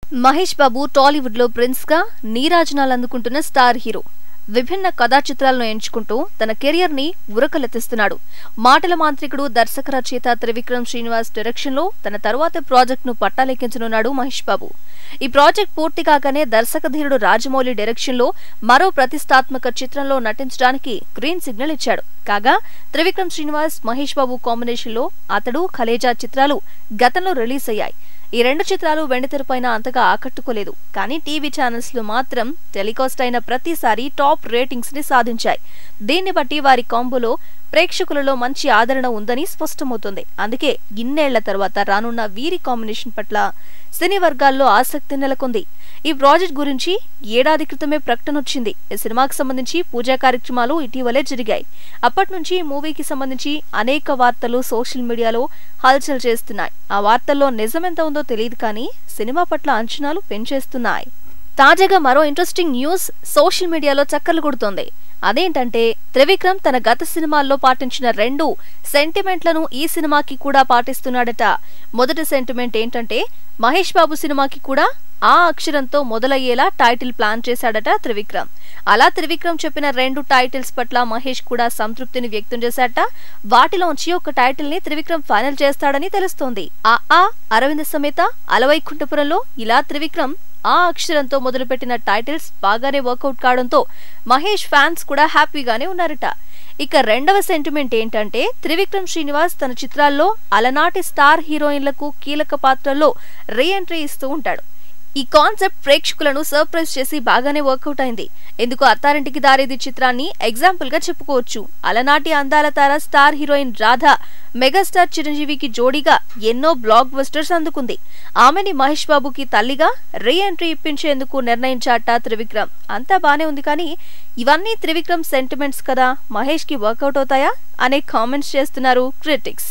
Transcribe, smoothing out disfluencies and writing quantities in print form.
మహేష్ బాబు టాలీవుడ్ లో ప్రిన్స్ గా నీరాజనాలు అందుకుంటున్న స్టార్ హీరో. విభిన్న కథా చిత్రాలను ఎంచుకుంటూ తన కెరియర్ ని ఉరకలెత్తిస్తున్నాడు. మాటల మాంత్రికుడు దర్శక రచయిత త్రివిక్రమ్ శ్రీనివాస్ డైరెక్షన్ లో తన తరువాత ప్రాజెక్ట్ ను పట్టాలెక్కించనున్నాడు మహేష్ బాబు. ఈ ప్రాజెక్ట్ పూర్తి కాగానే దర్శకధీరుడు రాజమౌళి డైరెక్షన్ లో మరో ప్రతిష్టాత్మక చిత్రంలో నటించడానికి గ్రీన్ సిగ్నల్ ఇచ్చాడు. కాగా త్రివిక్రమ్ శ్రీనివాస్ మహేష్ బాబు కాంబినేషన్ లో అతడు ఖలేజా చిత్రాలు గతంలో రిలీజ్ అయ్యాయి. ఈ రెండు చిత్రాలు వెండితెరపైన అంతగా ఆకట్టుకోలేదు. కానీ టీవీ ఛానల్స్ లో మాత్రం టెలికాస్ట్ అయిన ప్రతిసారి టాప్ రేటింగ్స్ ని సాధించాయి. దీన్ని బట్టి వారి కాంబోలో ప్రేక్షకులలో మంచి ఆదరణ ఉందని స్పష్టమవుతుంది. అందుకే ఇన్నేళ్ల తర్వాత రానున్న వీరి కాంబినేషన్ పట్ల సినీ వర్గాల్లో ఆసక్తి నెలకొంది. ఈ ప్రాజెక్ట్ గురించి ఏడాది క్రితమే ప్రకటన వచ్చింది. ఈ సినిమాకి సంబంధించి పూజా కార్యక్రమాలు ఇటీవలే జరిగాయి. అప్పటి నుంచి మూవీకి సంబంధించి అనేక వార్తలు సోషల్ మీడియాలో హల్చల్ చేస్తున్నాయి. ఆ వార్తల్లో నిజమెంత ఉందో తెలియదు కానీ సినిమా పట్ల అంచనాలు పెంచేస్తున్నాయి. తాజాగా మరో ఇంట్రెస్టింగ్ న్యూస్ సోషల్ మీడియాలో చక్కర్లు కొడుతోంది. అదేంటంటే త్రివిక్రమ్ తన గత సినిమాల్లో పాటించిన 2 సెంటిమెంట్లను ఈ సినిమాకి కూడా పాటిస్తున్నాడట. మొదటి సెంటిమెంట్ ఏంటంటే మహేష్ బాబు సినిమాకి కూడా ఆ అక్షరంతో మొదలయ్యేలా టైటిల్ ప్లాన్ చేశాడట త్రివిక్రమ్. అలా త్రివిక్రమ్ చెప్పిన 2 టైటిల్స్ పట్ల మహేష్ కూడా సంతృప్తిని వ్యక్తం చేశాడట. వాటిలోంచి ఒక టైటిల్ ని త్రివిక్రమ్ ఫైనల్ చేస్తాడని తెలుస్తోంది. అరవింద సమేత అలవైకుంఠపురంలో ఇలా త్రివిక్రమ్ ఆ అక్షరంతో మొదలుపెట్టిన టైటిల్స్ బాగానే వర్కౌట్ కావడంతో మహేష్ ఫ్యాన్స్ కూడా హ్యాపీగానే ఉన్నారట. ఇక రెండవ సెంటిమెంట్ ఏంటంటే త్రివిక్రమ్ శ్రీనివాస్ తన చిత్రాల్లో అలనాటి స్టార్ హీరోయిన్లకు కీలక పాత్రల్లో రీ ఎంట్రీ ఇస్తూ ఉంటాడు. ఈ కాన్సెప్ట్ ప్రేక్షకులను సర్ప్రైజ్ చేసి బాగానే వర్కౌట్ అయింది. ఎందుకు అత్తారింటికి దారేది చిత్రాన్ని ఎగ్జాంపుల్ గా చెప్పుకోవచ్చు. అలనాటి అందాల తార స్టార్ హీరోయిన్ రాధ మెగాస్టార్ చిరంజీవికి జోడీగా ఎన్నో బ్లాక్ బస్టర్స్ అందుకుంది. ఆమెని మహేష్ బాబుకి తల్లిగా రీ ఎంట్రీ ఇప్పించేందుకు నిర్ణయించాట త్రివిక్రమ్. అంతా బానే ఉంది కానీ ఇవన్నీ త్రివిక్రమ్ సెంటిమెంట్స్ కదా, మహేష్ కి వర్కౌట్ అవుతాయా అనే కామెంట్స్ చేస్తున్నారు క్రిటిక్స్.